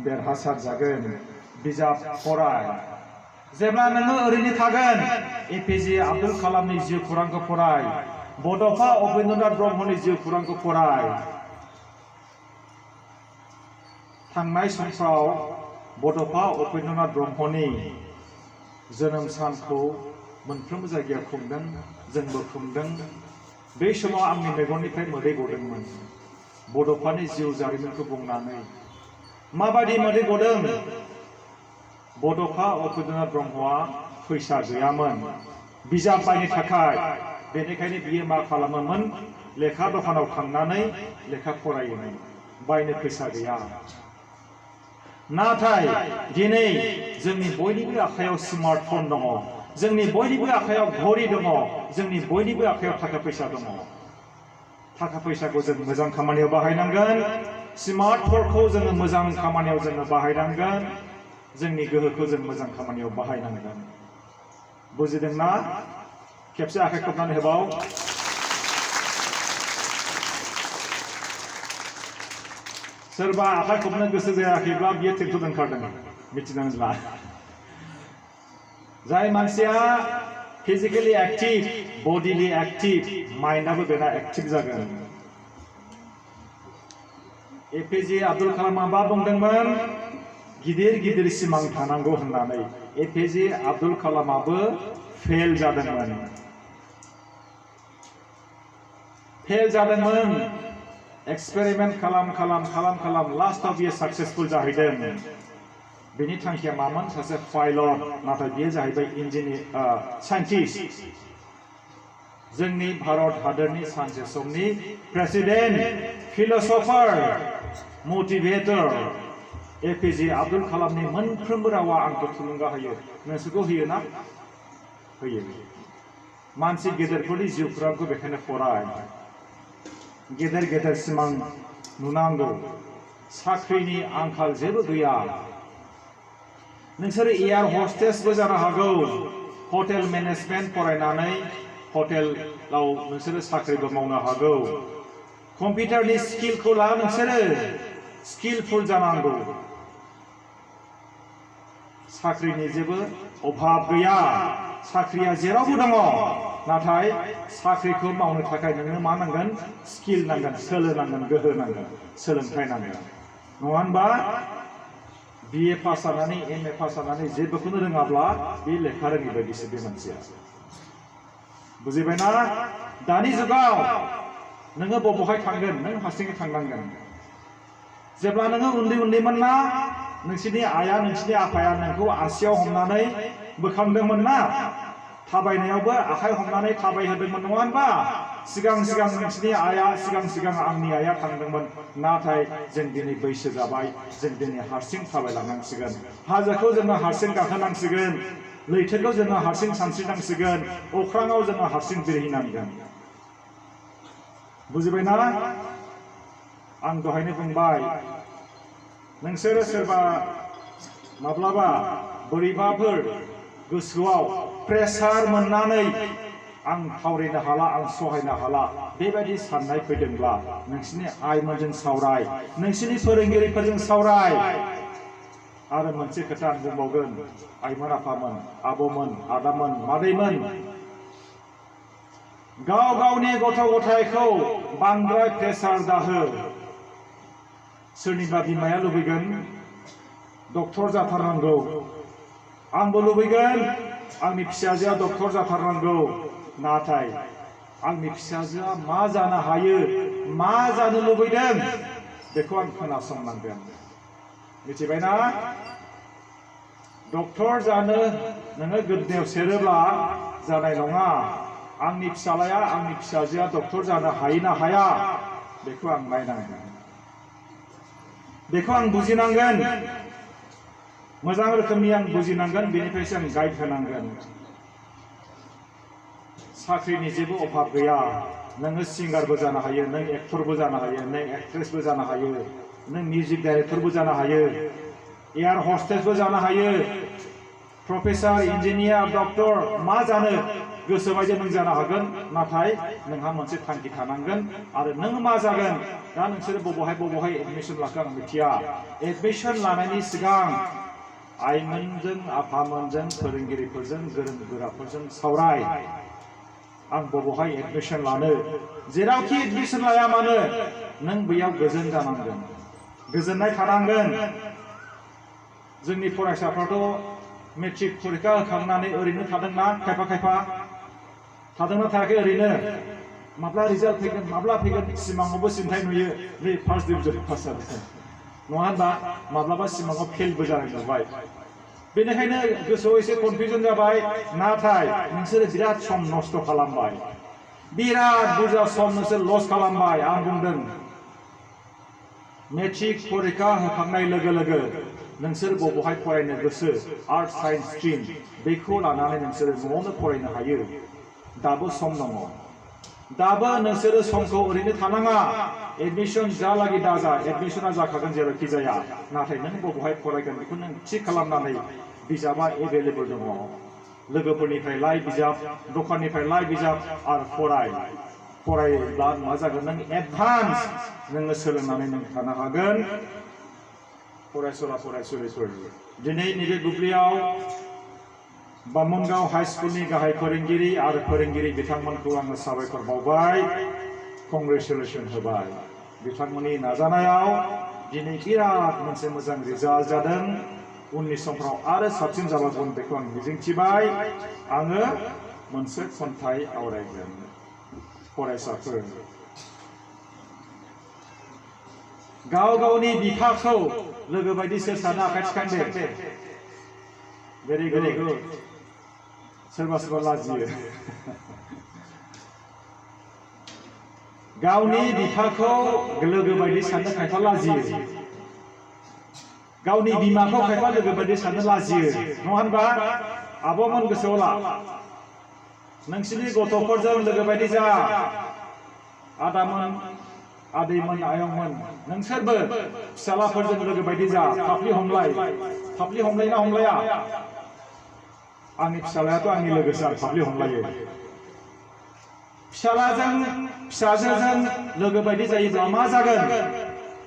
देरहासार जागोन बिजाब फराय जेब्ला नोङो ओरैनो थागोन एपिजे आब्दुल कालामनि जिउ खौरांखौ फराय बड'फा उपेन्द्रनाथ ब्रह्मनि जिउ खौरांखौ फराय थांनाय समफ्राव बड'फा उपेन्द्रनाथ ब्रह्मनि जोनोम सानखौ मोनफ्रोमबो जायगायाव खुंदों जोंबो खुंदों बे समाव आंनि मेगननिफ्राय मोदै गदोंमोन बड'फानि जिउ जारिमिनखौ बुंनानै माबायदि मोदै गदों बड'फा उपेन्द्रनाथ ब्रह्मआ फैसा गैयामोन बिजाब बायनो थाखाय बेनिखायनो बियो मा खालामोमोन लेखा दखानाव थांनानै लेखा फरायोमोन बायनो फैसा गैया नाथाय दिनै जोंनि बयनिबो आखायाव स्मार्टफन दङ जोंनि बयनिबो आखायाव घड़ी दङ जोंनि बयनिबो आखायाव थाखा फैसा दङ थाखा फैसाखौ जों मोजां खामानियाव बाहायनांगोन स्मार्टफनखौ जोङो मोजां खामानियाव जोङो बाहायनांगोन जोंनि गोहोखौ जों मोजां खामानियाव बाहायनांगोन बुजिदोंना खेबसे आखाइ खबनानै होबाव सोरबा आखाइ खबनो गोसो जायाखैब्ला बियो ट्रेक्टर ओंखारदों मिथिनानै ला जाय मानसिया फिजिकेलि एक्टिभ बडिलि एक्टिभ माइन्डआबो बेना एक्टिभ जागोन एपिजे आब्दुल कालामआ मा बुंदोंमोन गिदिर गिदिर सिमां थानांगौ होननानै एपिजे आब्दुल कालामआबो फेल जादोंमोन एक्सपेरिमेन्ट खालाम लास्टआव बियो साक्सेसफुल जाहैदों बेनि थांखिया मामोन सासे पाइलट नाथाय बियो जाहैबाय इन्जिनियार साइन्टिस्ट जोंनि भारत हादरनि सानसे समनि प्रेसिडेन्ट फिलसफार मटिभेटर एपिजे आब्दुल कालामनि मोनफ्रोमबो रावा आंखौ थुलुंगा होयो नोंसोरखौ होयो ना होयो मानसि गेदेरफोरनि जिउ खौरांखौ बेखायनो फराय गेदेर गेदेर सिमां नुनांगौ साख्रिनि आंखाल जेबो गैया नोंसोर एयार हस्टेसबो जानो हागौ हटेल मेनेजमेन्ट फरायनानै हटेलाव नोंसोरो साख्रिबो मावनो हागौ कम्पिउटारनि स्किलखौ ला नोंसोरो स्किलफुल जानांगौ साख्रिनि जेबो अभाब गैया साख्रिया जेरावबो दङ नाथाय साख्रिखौ मावनो थाखाय नोंनो मा नांगोन स्किल नांगोन सोलो नांगोन गोहो नांगोन सोलोंथाइ नांगोन नङा होनबा BA पास जानानै MA पास जानानै जेबोखौनो रोङाब्ला बे लेखा रोङि बायदिसो बे मानसिया बुजिबायना दानि जुगाव नोङो बबेहाय थांगोन नों हारसिङै थांनांगोन जेब्ला नोङो उन्दैमोन ना नोंसिनि आइया नोंसिनि आफाया नोंखौ आसियाव हमनानै बोखांदोंमोन ना थाबायनायावबो आखाइ हमनानै थाबायहोदोंमोन नङा होनबा सिगां नोंसिनि आइया सिगां आंनि आइया थांदोंमोन नाथाय जों दिनै बैसो जाबाय जों दिनै हारसिं थाबायलांनांसिगोन हाजोखौ जोङो हारसिं गाखोनांसिगोन लैथोखौ जोङो हारसिं सानस्रिनांसिगोन अख्राङाव जोङो हारसिं बिरहैनांगोन बुजिबायना आं दहायनो बुंबाय नोंसोरो सोरबा माब्लाबा बोरैबाफोर गोसोआव प्रेसार मोननानै आं थावरिनो हाला आं सहायनो हाला बेबायदि साननाय फैदोंब्ला नोंसिनि आइमोनजों सावराय नोंसिनि फोरोंगिरिफोरजों सावराय आरो मोनसे खोथा आं बुंबावगोन आइमोन आफामोन आब'मोन आदामोन मादैमोन गावनि गथ' गथायखौ बांद्राय प्रेसार दाहो सोरनिबा बिमाया लुबैगोन डक्टर जाथारनांगौ आंबो लुबैगोन आंनि फिसाजोआ डक्टर जाथारनांगौ नाथाय आंनि फिसाजोआ मा जानो हायो मा जानो लुबैदों बेखौ आं खोनासंनांगोन मिथिबायना डक्टर जानो नोङो गोदोनायाव सेरोब्ला जानाय नङा आंनि फिसालाया आंनि फिसाजोआ डक्टर जानो हायो ना हाया बेखौ आं नायनांगोन बेखौ आं बुजिनांगोन मोजां रोखोमनि आं बुजिनांगोन बेनिफ्रायसो आं गाइड होनांगोन साख्रिनि जेबो अभाब गैया नोङो सिंगारबो जानो हायो नों एक्टरबो जानो हायो नों एक्ट्रेसबो जानो हायो नों मिउजिक डाइरेक्टरबो जानो हायो एयार हस्टेसबो जानो हायो प्रफेसर इन्जिनियार डक्टर मा जानो गोसो बायदि नों जानो हागोन नाथाय नोंहा मोनसे थांखि थानांगोन आरो नों मा जागोन दा नोंसोर बबेहाय एडमिशन लाखो आं मिथिया एडमिशन लानायनि सिगां आइमोनजों आफामोनजों फोरोंगिरिफोरजों गोरों गोराफोरजों सावराय आं बबेहाय एडमिशन लानो जेरावखि एडमिशन लाया मानो नों बैयाव गोजोन जानांगोन गोजोननाय थानांगोन जोंनि फरायसाफ्राथ' मेट्रिक फरिखा होखांनानै ओरैनो थादोंना खायफा थादोंना थायाखै ओरैनो माब्ला रिजाल्ट फैगोन माब्ला फैगोन सिमाङावबो सिन्थाय नुयो नै फार्स्ट डिभिजन पास जादों नङा होनबा माब्लाबा सिमाङाव फेलबो जानाय नुबाय बेनिखायनो गोसोआव एसे कनफिउजन जाबाय नाथाय नोंसोरो बिराद सम नस्थ' खालामबाय बिराद बुरजा सम नोंसोर लस खालामबाय आं बुंदों मेट्रिक फरिखा होखांनाय लोगो लोगो नोंसोर बबेहाय फरायनो गोसो आर्ट साइन्स स्ट्रिम बेखौ लानानै नोंसोरो न'आवनो फरायनो हायो दाबो सम दङ दाबो नोंसोरो समखौ ओरैनो थानाङा एडमिशन जालागि दाजा एडमिशना जाखागोन जेरावखि जाया नाथाय नों बबेहाय फरायगोन बेखौ नों थि खालामनानै बिजाबा एभेलेबल दङ लोगोफोरनिफ्राय लाय बिजाब दखाननिफ्राय लाय बिजाब आरो फरायब्ला मा जागोन नों एडभान्स नोङो सोलोंनानै नों थानो हागोन फरायसुलिफोर दिनै नैबे बुब्लियाव बामनगाव हाई स्कुलनि गाहाय फोरोंगिरि आरो फोरोंगिरि बिथांमोनखौ आङो साबायखर बावबाय कंग्रेचुलेसन होबाय बिथांमोननि नाजानायाव दिनै बिराद मोनसे मोजां रिजाल्ट जादों उननि समफ्राव आरो साबसिन जाबावगोन बेखौ आं मिजिंथिबाय आङो मोनसे खन्थाइ आवरायगोन फरायसाफोर गाव गावनि बिफाखौ लोगो बायदि सोर सानो आखाइ थिखांदो भेरि गुड सोरबा लाजियो गावनि बिफाखौ लोगो बायदि साननो खायफा लाजियो गावनि बिमाखौ खायफा लोगो बायदि साननो लाजियो नङा होनबा आब'मोन गोसोआव ला नोंसिनि गथ'फोरजों लोगो बायदि जा आदामोन आदैमोन आयंमोन नोंसोरबो फिसालाफोरजों लोगो बायदि जा फाफ्लि हमलायना हमलाया आंनि फिसालायाथ' आंनि लोगोसो आं फाफ्लि हमलायो फिसाजोजों लोगो बायदि जायोब्ला मा जागोन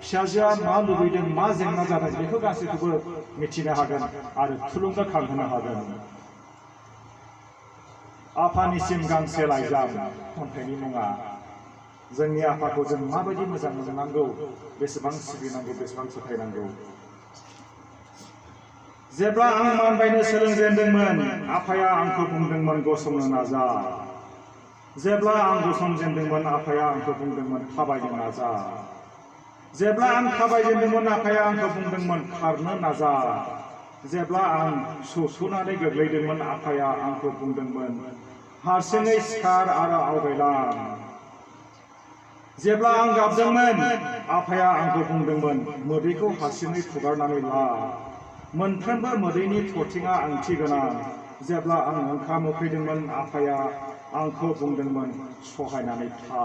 फिसाजोआ मा लुबैदों मा जेंना जादों बेखौ गासैखौबो मिथिनो हागोन आरो थुलुंगाखांहोनो हागोन आफानिसिम गांसे लाइजाम खन्थाइनि मुङा जोंनि आफाखौ जों माबायदि मोजां मोननांगौ बेसेबां सिबिनांगौ बेसेबां फोथायनांगौ जेब्ला आं मानबायनो सोलोंजेनदोंमोन आफाया आंखौ बुंदोंमोन गसंनो नाजा जेब्ला आं गसंजेनदोंमोन आफाया आंखौ बुंदोंमन थाबायनो नाजा जेब्ला आं थाबायजेनदोंमोन आफाया आंखौ बुंदोंमोन खारनो नाजा जेब्ला आं सौसुनानै गोग्लैदोंमोन आफाया आंखौ बुंदोंमोन हारसिङै सिखार आरो आवगायलां जेब्ला आं गाबदोंमोन आफाया आंखौ बुंदोंमोन मोदैखौ हारसिङै फुगारनानै ला मोनफ्रोमबो मोदैनि थरथिङा ओंथि गोनां जेब्ला आं ओंखाम उखैदोंमोन आफाया आंखौ बुंदोंमोन सहायनानै था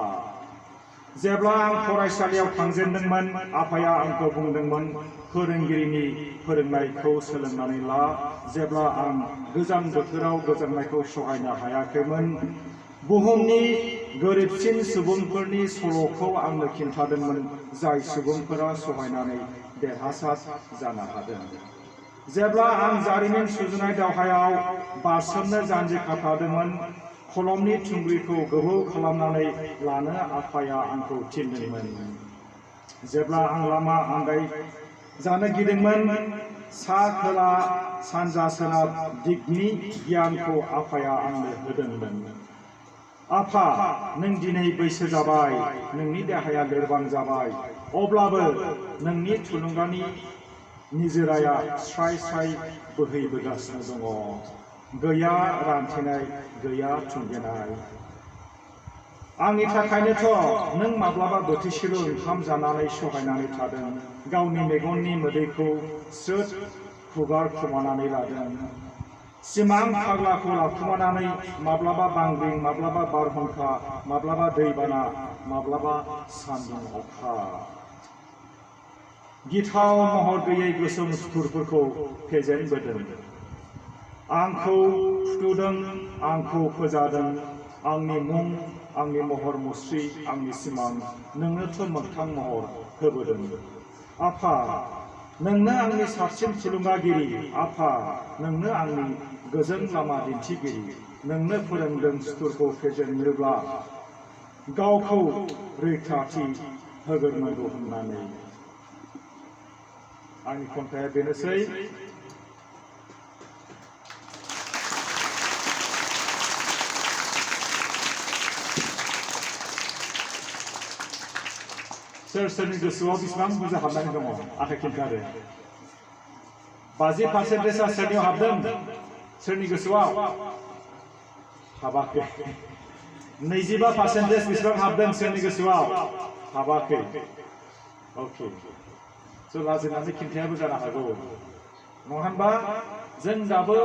जेब्ला आं फरायसालियाव थांजेनदोंमोन आफाया आंखौ बुंदोंमोन फोरोंगिरिनि फोरोंनायखौ सोलोंनानै ला जेब्ला आं गोजां बोथोराव गोजांनायखौ सहायनो हायाखैमोन बुहुमनि गोरिबसिन सुबुंफोरनि सल'खौ आंनो खिन्थादोंमोन जाय सुबुंफोरा सहायनानै देरहासार जानो हादों जेब्ला आं जारिमिन सुजुनाय दावहायाव बारसोमनो जानजि खाफ्रादोंमोन खलमनि थुंग्रिखौ गोबौ खालामनानै लानो आफाया आंखौ थिनदोंमोन जेब्ला आं लामा आन्दाय जानो गिदोंमोन सा खोला सानजा सोनाब दिगनि गियानखौ आफाया आंनो होदोंमोन आफा नों दिनै बैसो जाबाय नोंनि देहाया लोरबां जाबाय अब्लाबो नोंनि थुलुंगानि निजोराया स्राय स्राय बोहैबोगासिनो दङ गैया रानथेनाय गैया थुंगेनाय आंनि थाखायनोथ' नों माब्लाबा बोथिसेल' ओंखाम जानानै सहायनानै थादों गावनि मेगननि मोदैखौ स्रोद खुगार खोमानानै लादों सिमां फाग्लाखौ लाखुमानानै माब्लाबा बांग्रिं माब्लाबा बारहुंखा माब्लाबा दैबाना माब्लाबा सान्दुं अखा गिथाव महर गैयै गोसोम सुथुरफोरखौ फेजेनबोदों आंखौ फुथुदों आंखौ फोजादों आंनि मुं आंनि महर मुस्रि आंनि सिमां नोंनोथ' मोगथां महर होबोदों आफा नोंनो आंनि साबसिन थुलुंगागिरि आफा नोंनो आंनि गोजों लामा दिन्थिगिरि नोंनो फोरोंदों सुथुरखौ फेजेननोब्ला गावखौ रैखाथि होग्रोनांगौ होननानै आंनि खन्थाइया बेनोसै सोर सोरनि गोसोआव बेसेबां बुरजा हाबनानै दङ आखाइ खिन्थादो 50%आ सोरनियाव हाबदों सोरनि गोसोआव हाबाखै 25% बेसेबां हाबदों सोरनि गोसोआव हाबाखै अके स' लाजिनानै खिन्थायाबो जानो हागौ नङा होनबा जों दाबो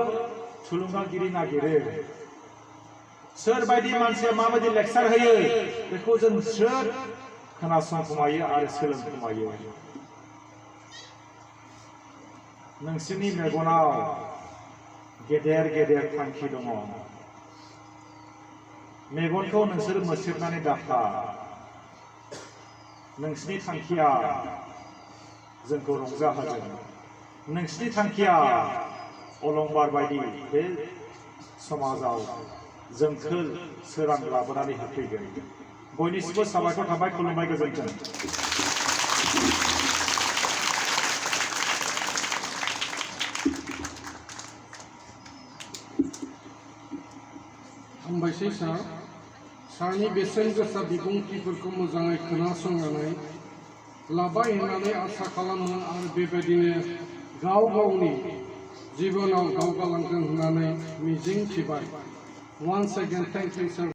थुलुंगागिरि नागिरो सोरबायदि मानसिया माबायदि लेक्सार होयो बेखौ जों सोर खोनासंखुमायो आरो सोलोंखुमायो नोंसोरनि मेगनाव गेदेर गेदेर थांखि दङ मेगनखौ नोंसोर मोसेबनानै दाथा नोंसोरनि थांखिया जोंखौ रंजाहोगोन नोंसोरनि थांखिया अलंबार बायदि बे समाजाव जोंखौ सोरां लाबोनानै होफैगोन बयनिसिमबो साबायखर थाबाय खुलुमबाय गोजोन्थों हामबायसै सार सारनि बेसेन गोसा बिबुंथिफोरखौ मोजाङै खोनासंनानै लाबाय होननानै आसा खालामो आरो बेबायदिनो गाव गावनि जिबनाव दावगालांगोन होननानै मिजिं थिबाय Once again, thank you, sir.